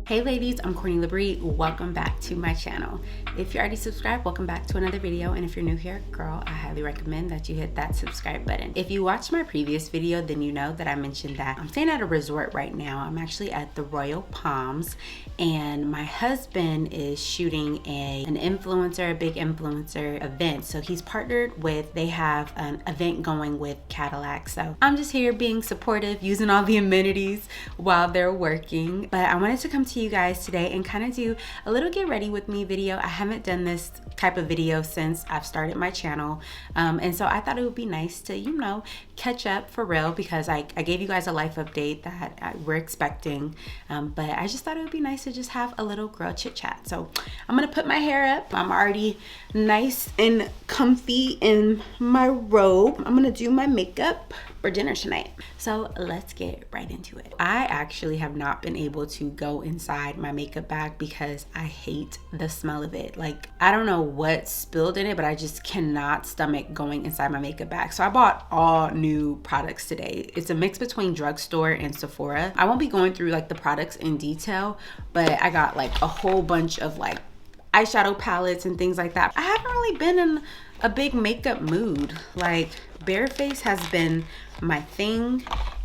Hey ladies, I'm Courtney Labree. Welcome back to my channel. If you're already subscribed, welcome back to another video. And if you're new here, girl, I highly recommend that you hit that subscribe button. If you watched my previous video, then you know that I mentioned that I'm staying at a resort right now. I'm actually at the Royal Palms, and my husband is shooting a big influencer event. So he's partnered with, they have an event going with Cadillac. So I'm just here being supportive, using all the amenities while they're working. But I wanted to come to you guys today and kind of do a little get ready with me video. I haven't done this type of video since I've started my channel, and so I thought it would be nice to, you know, catch up for real, because I gave you guys a life update that we're expecting, but I just thought it would be nice to just have a little girl chit chat. So I'm gonna put my hair up. I'm already nice and comfy in my robe. I'm gonna do my makeup for dinner tonight. So let's get right into it. I actually have not been able to go inside my makeup bag because I hate the smell of it. Like, I don't know what spilled in it, but I just cannot stomach going inside my makeup bag. So I bought all new products today. It's a mix between drugstore and Sephora. I won't be going through like the products in detail, but I got like a whole bunch of like eyeshadow palettes and things like that. I haven't really been in a big makeup mood. Like, bare face has been my thing,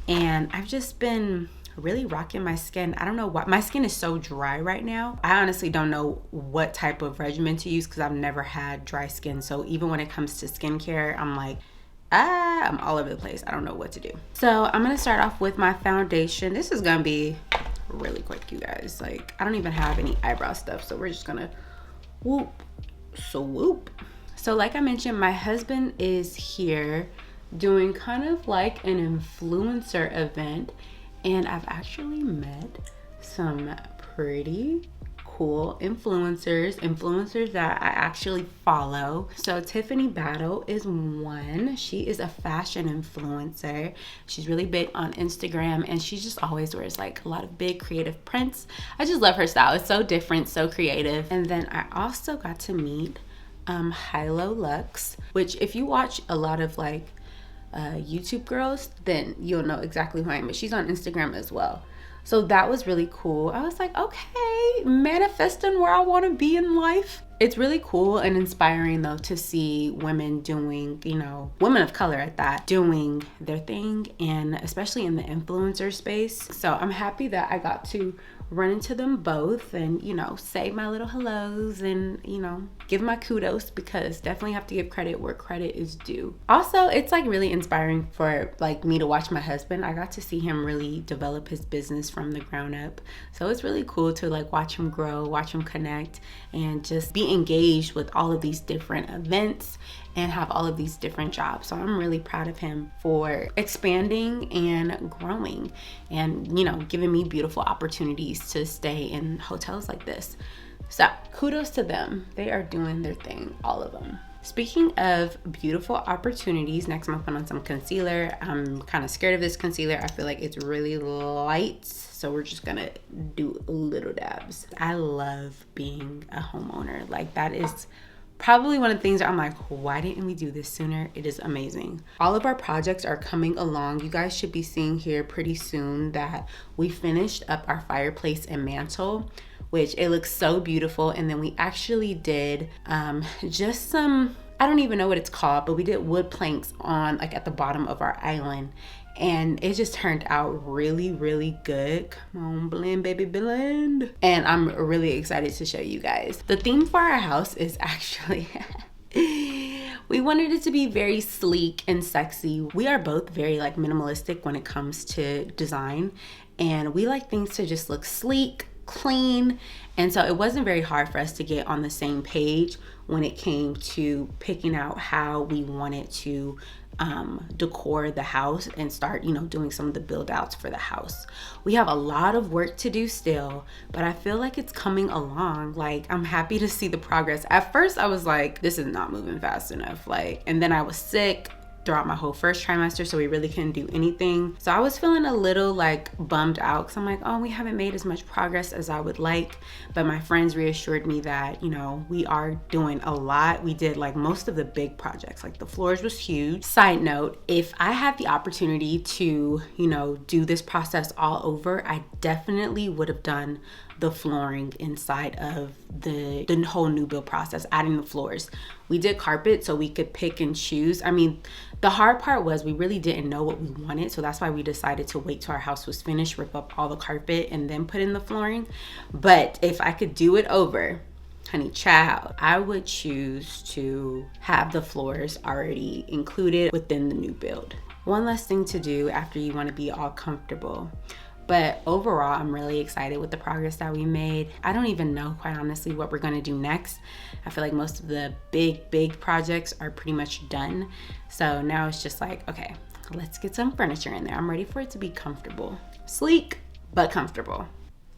and I've just been really rocking my skin. I don't know why. My skin is so dry right now. I honestly don't know what type of regimen to use because I've never had dry skin. So even when it comes to skincare, I'm like, I'm all over the place. I don't know what to do. So I'm gonna start off with my foundation. This is gonna be really quick, you guys. Like, I don't even have any eyebrow stuff, so we're just gonna whoop. So like I mentioned, my husband is here doing kind of like an influencer event, and I've actually met some pretty cool influencers that I actually follow. So Tiffany Battle is one. She is a fashion influencer. She's really big on Instagram, and she just always wears like a lot of big creative prints. I just love her style. It's so different, so creative. And then I also got to meet Hilo Lux, which if you watch a lot of like YouTube girls, then you'll know exactly who I am, but she's on Instagram as well. So that was really cool. I was like, okay, manifesting where I want to be in life. It's really cool and inspiring though to see women doing, you know, women of color at that, doing their thing, and especially in the influencer space. So I'm happy that I got to run into them both and, you know, say my little hellos and, you know, give my kudos, because definitely have to give credit where credit is due. Also, it's like really inspiring for like me to watch my husband. I got to see him really develop his business from the ground up. So it's really cool to like watch him grow, watch him connect, and just be engaged with all of these different events and have all of these different jobs. So I'm really proud of him for expanding and growing and, you know, giving me beautiful opportunities to stay in hotels like this. So kudos to them. They are doing their thing, all of them. Speaking of beautiful opportunities, next I'm gonna put on some concealer. I'm kind of scared of this concealer. I feel like it's really light, so we're just gonna do little dabs. I love being a homeowner. Like, that is probably one of the things that I'm like, why didn't we do this sooner? It is amazing. All of our projects are coming along. You guys should be seeing here pretty soon that we finished up our fireplace and mantle, which it looks so beautiful. And then we actually did just some, I don't even know what it's called, but we did wood planks on like at the bottom of our island. And it just turned out really, really good. Come on, blend, baby, blend. And I'm really excited to show you guys. The theme for our house is actually, we wanted it to be very sleek and sexy. We are both very like minimalistic when it comes to design. And we like things to just look sleek, clean. And so it wasn't very hard for us to get on the same page when it came to picking out how we wanted to decor the house and start, you know, doing some of the build outs for the house. We have a lot of work to do still, but I feel like it's coming along. Like, I'm happy to see the progress. At first I was like, this is not moving fast enough. Like, and then I was sick throughout my whole first trimester, so we really couldn't do anything. So I was feeling a little like bummed out because I'm like, oh, we haven't made as much progress as I would like. But my friends reassured me that, you know, we are doing a lot. We did like most of the big projects, like the floors was huge. Side note, if I had the opportunity to, you know, do this process all over, I definitely would have done the flooring inside of the whole new build process, adding the floors. We did carpet so we could pick and choose. I mean, the hard part was we really didn't know what we wanted, so that's why we decided to wait till our house was finished, rip up all the carpet, and then put in the flooring. But if I could do it over, honey child, I would choose to have the floors already included within the new build. One less thing to do after you want to be all comfortable. But overall, I'm really excited with the progress that we made. I don't even know, quite honestly, what we're gonna do next. I feel like most of the big projects are pretty much done. So now it's just like, okay, let's get some furniture in there. I'm ready for it to be comfortable. Sleek, but comfortable.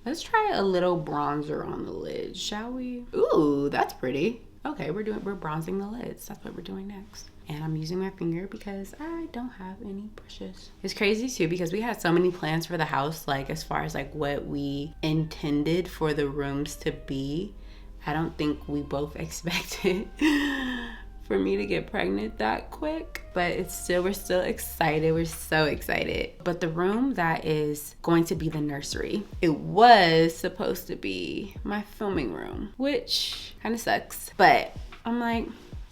Let's try a little bronzer on the lids, shall we? Ooh, that's pretty. Okay, we're bronzing the lids. That's what we're doing next. And I'm using my finger because I don't have any brushes. It's crazy too because we had so many plans for the house, like as far as like what we intended for the rooms to be. I don't think we both expected for me to get pregnant that quick, but we're still excited. We're so excited. But the room that is going to be the nursery, it was supposed to be my filming room, which kind of sucks, but I'm like,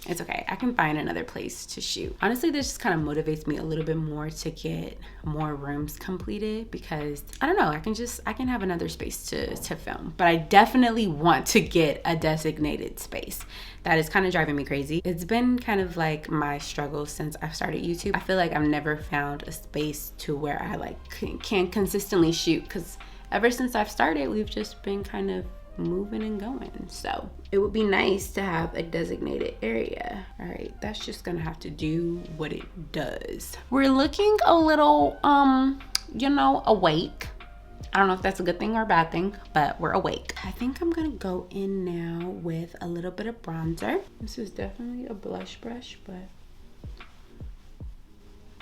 it's okay. I can find another place to shoot. Honestly, this just kind of motivates me a little bit more to get more rooms completed because I don't know, I can have another space to film, but I definitely want to get a designated space. That is kind of driving me crazy. It's been kind of like my struggle since I've started YouTube. I feel like I've never found a space to where I like can consistently shoot because ever since I've started, we've just been kind of moving and going. So it would be nice to have a designated area. All right, that's just gonna have to do what it does. We're looking a little awake. I don't know if that's a good thing or a bad thing, but we're awake. I think I'm gonna go in now with a little bit of bronzer. This is definitely a blush brush, but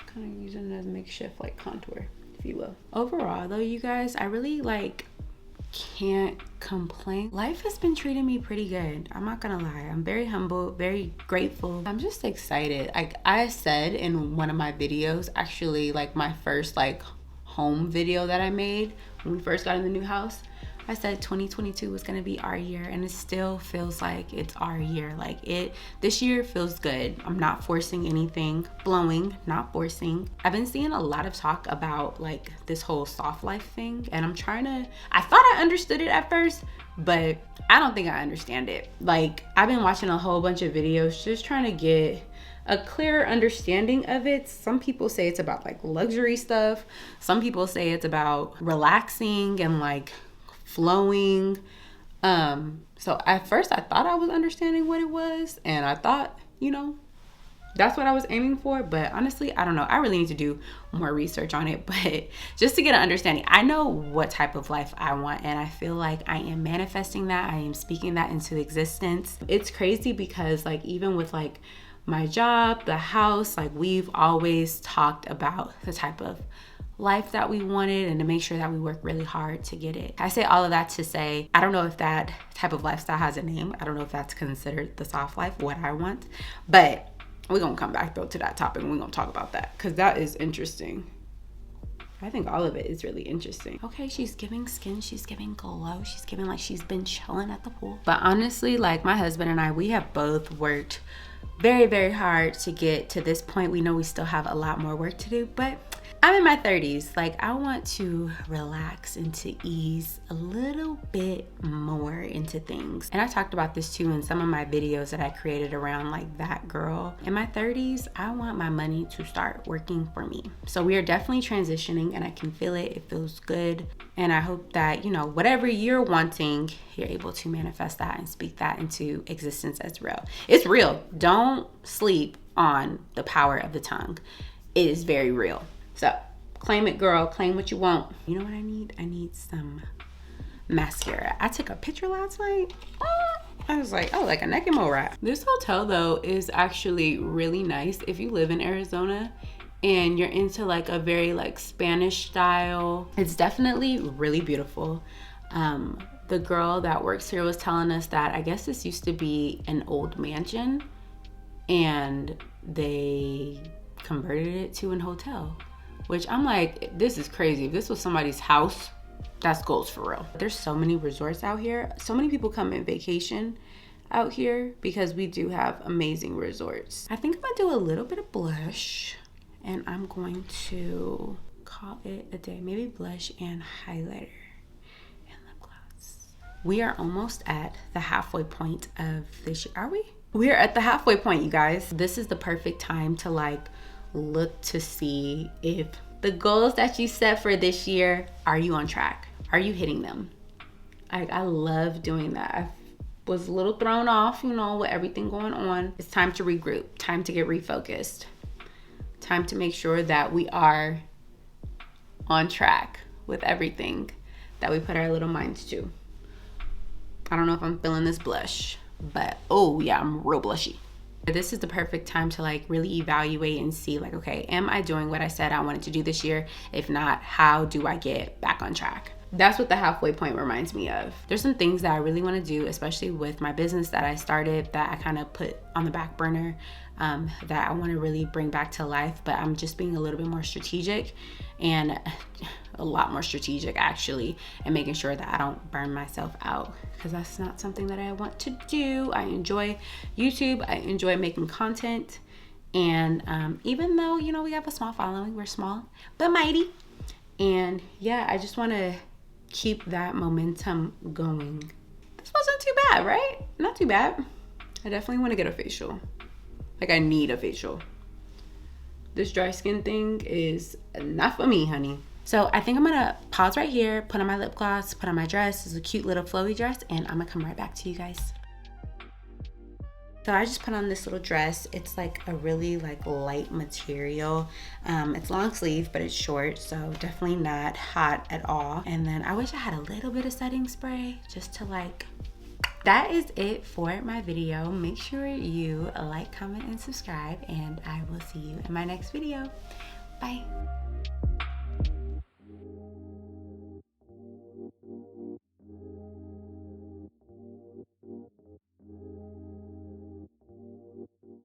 kind of using it as makeshift like contour, if you will. Overall though, you guys, I really can't complain. Life has been treating me pretty good. I'm not gonna lie. I'm very humble, very grateful. I'm just excited. Like I said in one of my videos, actually like my first like home video that I made when we first got in the new house, I said 2022 was gonna be our year, and it still feels like it's our year. This year feels good. I'm not forcing anything, flowing, not forcing. I've been seeing a lot of talk about like this whole soft life thing, and I thought I understood it at first, but I don't think I understand it. Like I've been watching a whole bunch of videos just trying to get a clearer understanding of it. Some people say it's about like luxury stuff. Some people say it's about relaxing and like flowing. So at first I thought I was understanding what it was, and I thought, that's what I was aiming for, but honestly, I don't know. I really need to do more research on it, but just to get an understanding, I know what type of life I want, and I feel like I am manifesting that. I am speaking that into existence. It's crazy because like even with like my job, the house, like we've always talked about the type of life that we wanted and to make sure that we work really hard to get it. I say all of that to say, I don't know if that type of lifestyle has a name. I don't know if that's considered the soft life, what I want, but we're gonna come back though to that topic and we're gonna talk about that because that is interesting. I think all of it is really interesting. Okay, she's giving skin, she's giving glow, she's giving like she's been chilling at the pool. But honestly, like my husband and I, we have both worked very, very hard to get to this point. We know we still have a lot more work to do, but I'm in my 30s. Like I want to relax and to ease a little bit more into things. And I talked about this too in some of my videos that I created around like that girl. In my 30s, I want my money to start working for me. So we are definitely transitioning and I can feel it. It feels good. And I hope that, whatever you're wanting, you're able to manifest that and speak that into existence as real. It's real. Don't sleep on the power of the tongue. It is very real. So claim it, girl. Claim what you want. You know what I need? I need some mascara. I took a picture last night. I was like, oh, like a neck and mole wrap. This hotel though is actually really nice if you live in Arizona and you're into like a very like Spanish style. It's definitely really beautiful. The girl that works here was telling us that I guess this used to be an old mansion and they converted it to an hotel. Which I'm like, this is crazy. If this was somebody's house, That's goals for real. There's so many resorts out here. So many people come in vacation out here because we do have amazing resorts. I think I'm gonna do a little bit of blush, and I'm going to call it a day. Maybe blush and highlighter and lip gloss. We are almost at the halfway point of this year. Are we? We are at the halfway point, you guys. This is the perfect time to like look to see if the goals that you set for this year, are you on track? Are you hitting them? I love doing that. I was a little thrown off, you know, with everything going on. It's time to regroup, time to get refocused, time to make sure that we are on track with everything that we put our little minds to. I don't know if I'm feeling this blush, but oh yeah, I'm real blushy. This is the perfect time to like really evaluate and see like, okay, am I doing what I said I wanted to do this year? If not, how do I get back on track? That's what the halfway point reminds me of. There's some things that I really want to do, especially with my business that I started that I kind of put on the back burner, that I want to really bring back to life, but I'm just being a little bit more strategic, and a lot more strategic actually, and making sure that I don't burn myself out, because that's not something that I want to do. I enjoy YouTube, I enjoy making content, and even though, you know, we have a small following, we're small but mighty, and yeah, I just want to keep that momentum going. This wasn't too bad, right? Not too bad. I definitely want to get a facial. Like, I need a facial. This dry skin thing is not for me, honey. So I think I'm gonna pause right here, put on my lip gloss, put on my dress. It's a cute little flowy dress, and I'm gonna come right back to you guys. So I just put on this little dress. It's like a really like light material. It's long sleeve, but it's short, so definitely not hot at all. And then I wish I had a little bit of setting spray just to like, that is it for my video. Make sure you like, comment, and subscribe, and I will see you in my next video. Bye.